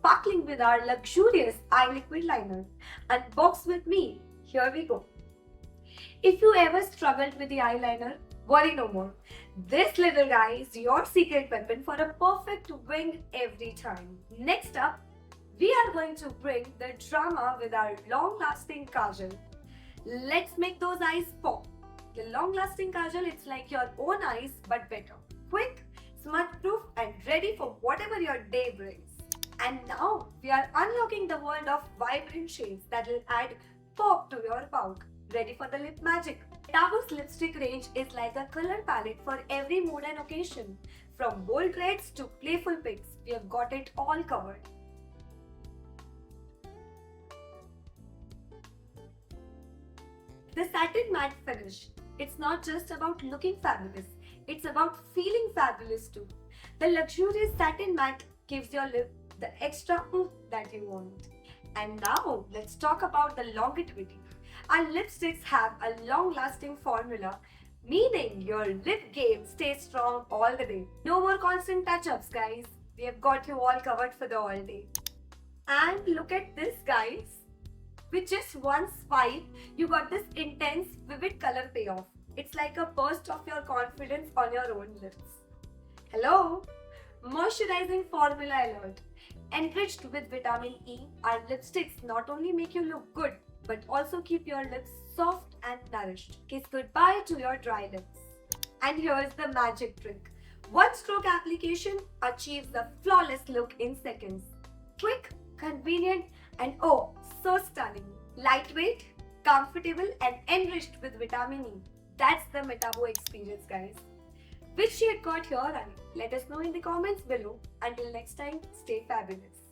sparkling with our luxurious eye liquid liner. Unbox with me. Here we go. If you ever struggled with the eyeliner, worry no more. This little guy is your secret weapon for a perfect wing every time. Next up, we are going to bring the drama with our long-lasting Kajal. Let's make those eyes pop. The long-lasting Kajal, it's like your own eyes but better. Quick, smudge-proof and ready for whatever your day brings. And now we are unlocking the world of vibrant shades that will add pop to your pout. Ready for the lip magic? Metabu's lipstick range is like a color palette for every mood and occasion. From bold reds to playful pinks, we have got it all covered. The satin matte finish. It's not just about looking fabulous, it's about feeling fabulous too. The luxurious satin matte gives your lip the extra oomph that you want. And now let's talk about the longevity. Our lipsticks have a long-lasting formula, meaning your lip game stays strong all the day. No more constant touch-ups, guys. We have got you all covered for the all day. And look at this, guys. With just one swipe, you got this intense, vivid color payoff. It's like a burst of your confidence on your own lips. Hello! Moisturizing formula alert. Enriched with vitamin E, our lipsticks not only make you look good, but also keep your lips soft and nourished. Kiss goodbye to your dry lips. And here's the magic trick. One stroke application achieves the flawless look in seconds. Quick, convenient, and oh, so stunning. Lightweight, comfortable, and enriched with vitamin E. That's the Metabu experience, guys. Which shade got your eye? Let us know in the comments below. Until next time, stay fabulous.